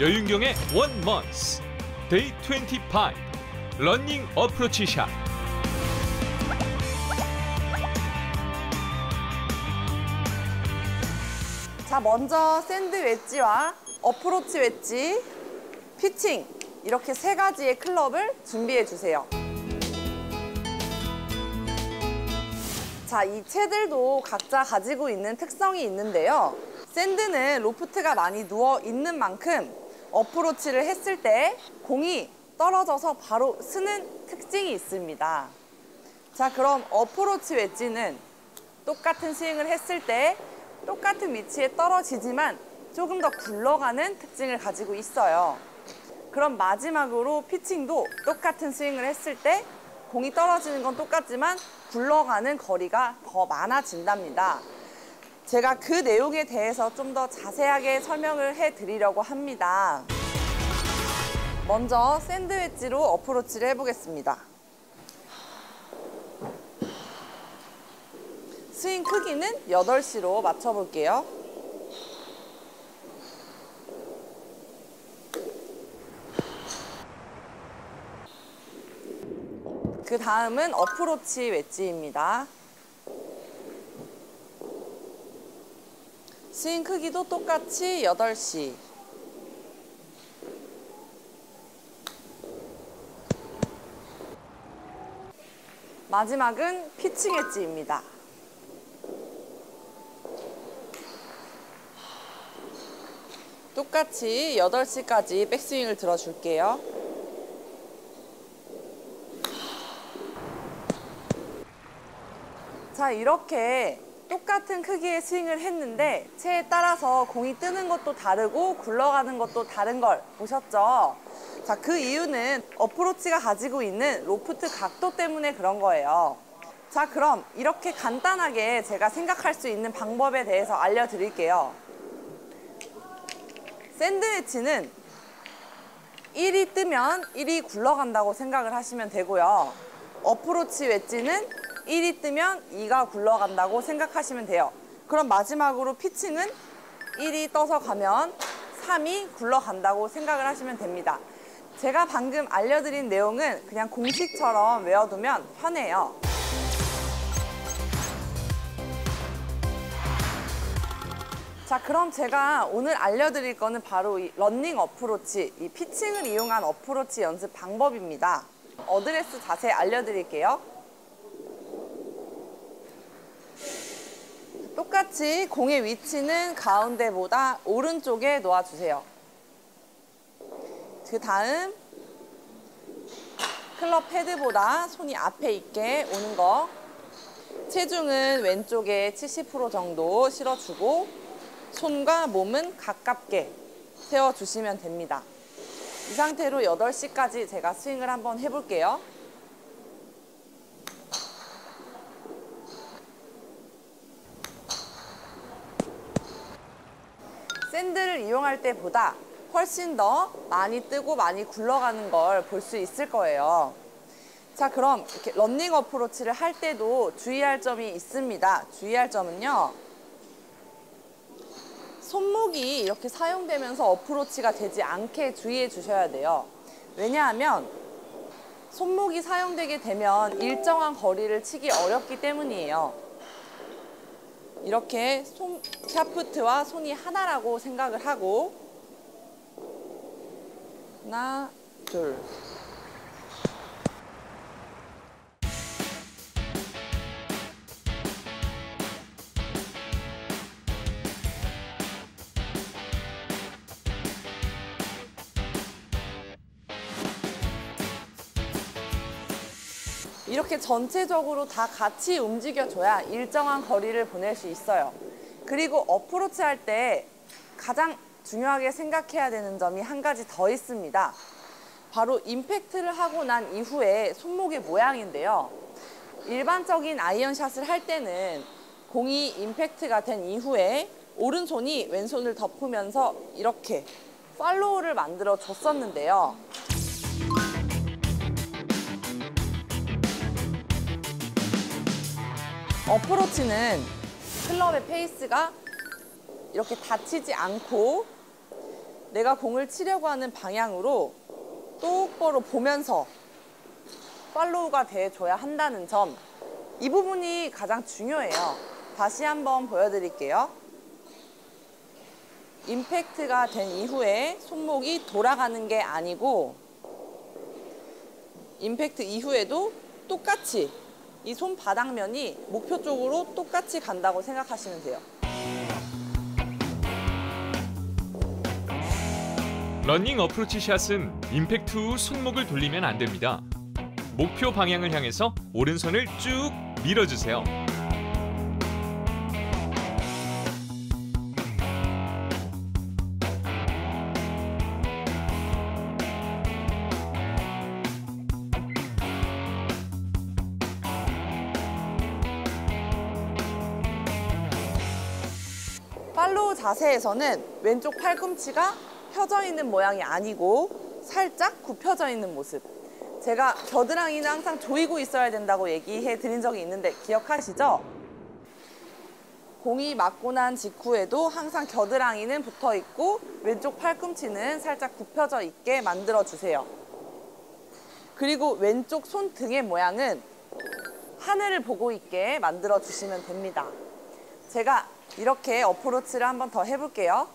여윤경의 원 먼스 데이 25 러닝 어프로치 샷. 자, 먼저 샌드 웨지와 어프로치 웨지, 피칭 이렇게 세 가지의 클럽을 준비해 주세요. 자, 이 채들도 각자 가지고 있는 특성이 있는데요. 샌드는 로프트가 많이 누워 있는 만큼 어프로치를 했을 때 공이 떨어져서 바로 쓰는 특징이 있습니다. 자, 그럼 어프로치 웨지는 똑같은 스윙을 했을 때 똑같은 위치에 떨어지지만 조금 더 굴러가는 특징을 가지고 있어요. 그럼 마지막으로 피칭도 똑같은 스윙을 했을 때 공이 떨어지는 건 똑같지만 굴러가는 거리가 더 많아진답니다. 제가 그 내용에 대해서 좀 더 자세하게 설명을 해드리려고 합니다. 먼저 샌드 웨지로 어프로치를 해보겠습니다. 스윙 크기는 8시로 맞춰볼게요. 그 다음은 어프로치 웨지입니다. 스윙 크기도 똑같이 8시. 마지막은 피칭 웨지입니다. 똑같이 8시까지 백스윙을 들어줄게요. 자, 이렇게 똑같은 크기의 스윙을 했는데 채에 따라서 공이 뜨는 것도 다르고 굴러가는 것도 다른 걸 보셨죠? 자, 그 이유는 어프로치가 가지고 있는 로프트 각도 때문에 그런 거예요. 자, 그럼 이렇게 간단하게 제가 생각할 수 있는 방법에 대해서 알려드릴게요. 샌드 웨지는 1이 뜨면 1이 굴러간다고 생각을 하시면 되고요. 어프로치 웨지는 1이 뜨면 2가 굴러간다고 생각하시면 돼요. 그럼 마지막으로 피칭은 1이 떠서 가면 3이 굴러간다고 생각을 하시면 됩니다. 제가 방금 알려드린 내용은 그냥 공식처럼 외워두면 편해요. 자, 그럼 제가 오늘 알려드릴 거는 바로 이 러닝 어프로치, 이 피칭을 이용한 어프로치 연습 방법입니다. 어드레스 자세 알려드릴게요. 똑같이 공의 위치는 가운데보다 오른쪽에 놓아주세요. 그 다음 클럽 헤드보다 손이 앞에 있게 오는 거. 체중은 왼쪽에 70% 정도 실어주고 손과 몸은 가깝게 세워주시면 됩니다. 이 상태로 8시까지 제가 스윙을 한번 해볼게요. 샌드를 이용할 때보다 훨씬 더 많이 뜨고 많이 굴러가는 걸 볼 수 있을 거예요. 자, 그럼 이렇게 러닝 어프로치를 할 때도 주의할 점이 있습니다. 주의할 점은요. 손목이 이렇게 사용되면서 어프로치가 되지 않게 주의해 주셔야 돼요. 왜냐하면 손목이 사용되게 되면 일정한 거리를 치기 어렵기 때문이에요. 이렇게 샤프트와 손이 하나라고 생각을 하고 하나, 둘. 이렇게 전체적으로 다 같이 움직여줘야 일정한 거리를 보낼 수 있어요. 그리고 어프로치 할 때 가장 중요하게 생각해야 되는 점이 한 가지 더 있습니다. 바로 임팩트를 하고 난 이후에 손목의 모양인데요. 일반적인 아이언샷을 할 때는 공이 임팩트가 된 이후에 오른손이 왼손을 덮으면서 이렇게 팔로우를 만들어 줬었는데요. 어프로치는 클럽의 페이스가 이렇게 닫히지 않고 내가 공을 치려고 하는 방향으로 똑바로 보면서 팔로우가 돼줘야 한다는 점, 이 부분이 가장 중요해요. 다시 한번 보여드릴게요. 임팩트가 된 이후에 손목이 돌아가는 게 아니고 임팩트 이후에도 똑같이 이 손바닥면이 목표 쪽으로 똑같이 간다고 생각하시면 돼요. 러닝 어프로치 샷은 임팩트 후 손목을 돌리면 안 됩니다. 목표 방향을 향해서 오른손을 쭉 밀어주세요. 팔로우 자세에서는 왼쪽 팔꿈치가 펴져 있는 모양이 아니고 살짝 굽혀져 있는 모습. 제가 겨드랑이는 항상 조이고 있어야 된다고 얘기해 드린 적이 있는데 기억하시죠? 공이 맞고 난 직후에도 항상 겨드랑이는 붙어 있고 왼쪽 팔꿈치는 살짝 굽혀져 있게 만들어 주세요. 그리고 왼쪽 손등의 모양은 하늘을 보고 있게 만들어 주시면 됩니다. 제가 이렇게 어프로치를 한번 더 해볼게요.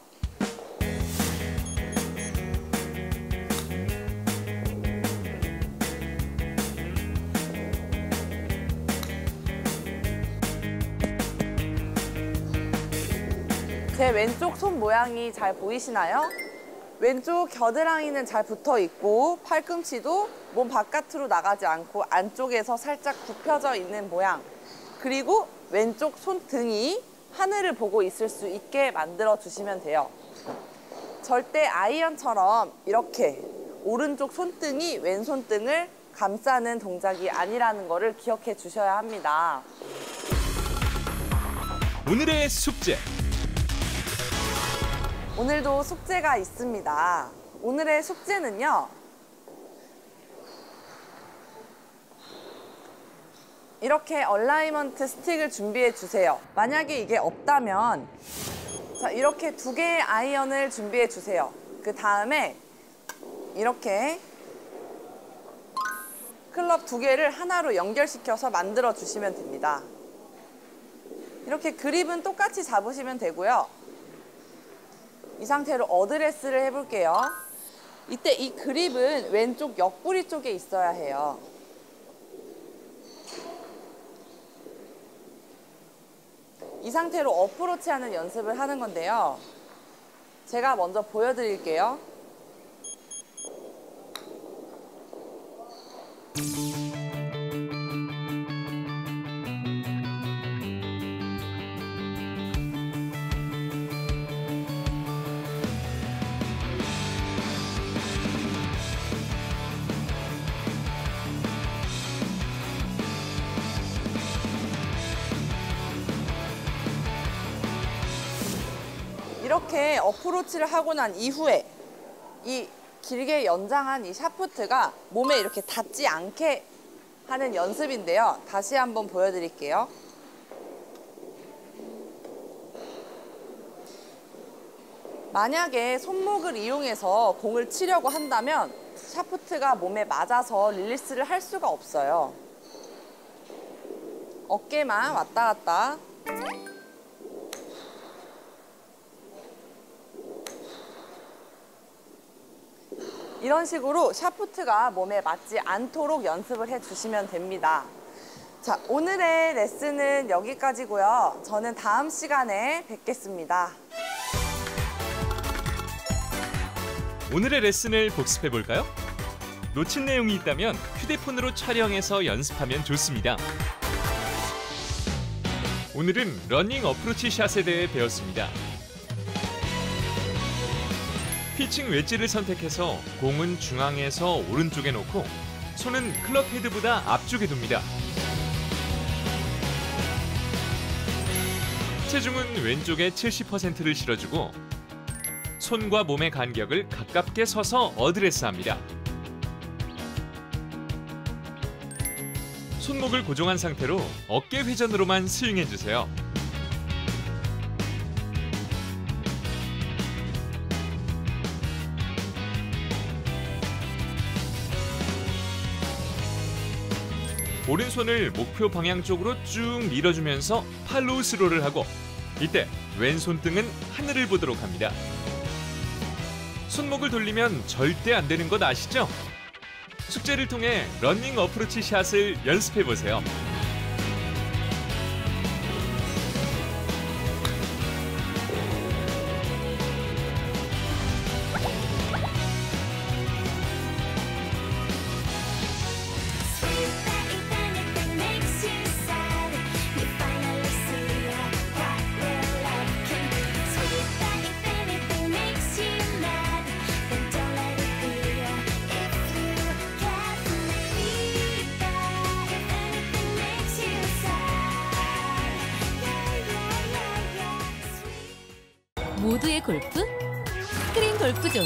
제 왼쪽 손 모양이 잘 보이시나요? 왼쪽 겨드랑이는 잘 붙어 있고 팔꿈치도 몸 바깥으로 나가지 않고 안쪽에서 살짝 굽혀져 있는 모양. 그리고 왼쪽 손등이 하늘을 보고 있을 수 있게 만들어 주시면 돼요. 절대 아이언처럼 이렇게 오른쪽 손등이 왼손등을 감싸는 동작이 아니라는 거를 기억해 주셔야 합니다. 오늘의 숙제. 오늘도 숙제가 있습니다. 오늘의 숙제는요. 이렇게 얼라이먼트 스틱을 준비해 주세요. 만약에 이게 없다면 자, 이렇게 2개의 아이언을 준비해 주세요. 그 다음에 이렇게 클럽 2개를 하나로 연결시켜서 만들어 주시면 됩니다. 이렇게 그립은 똑같이 잡으시면 되고요. 이 상태로 어드레스를 해볼게요. 이때 이 그립은 왼쪽 옆구리 쪽에 있어야 해요. 이 상태로 어프로치 하는 연습을 하는 건데요. 제가 먼저 보여드릴게요. 이렇게 어프로치를 하고 난 이후에 이 길게 연장한 이 샤프트가 몸에 이렇게 닿지 않게 하는 연습인데요. 다시 한번 보여드릴게요. 만약에 손목을 이용해서 공을 치려고 한다면 샤프트가 몸에 맞아서 릴리스를 할 수가 없어요. 어깨만 왔다 갔다. 이런 식으로 샤프트가 몸에 맞지 않도록 연습을 해주시면 됩니다. 자, 오늘의 레슨은 여기까지고요. 저는 다음 시간에 뵙겠습니다. 오늘의 레슨을 복습해 볼까요? 놓친 내용이 있다면 휴대폰으로 촬영해서 연습하면 좋습니다. 오늘은 러닝 어프로치 샷에 대해 배웠습니다. 피칭 웨지를 선택해서 공은 중앙에서 오른쪽에 놓고 손은 클럽 헤드보다 앞쪽에 둡니다. 체중은 왼쪽에 70%를 실어주고 손과 몸의 간격을 가깝게 서서 어드레스합니다. 손목을 고정한 상태로 어깨 회전으로만 스윙해주세요. 오른손을 목표 방향 쪽으로 쭉 밀어주면서 팔로우 스로를 하고 이때 왼손 등은 하늘을 보도록 합니다. 손목을 돌리면 절대 안 되는 것 아시죠? 숙제를 통해 러닝 어프로치 샷을 연습해 보세요. 모두의 골프 스크린 골프존.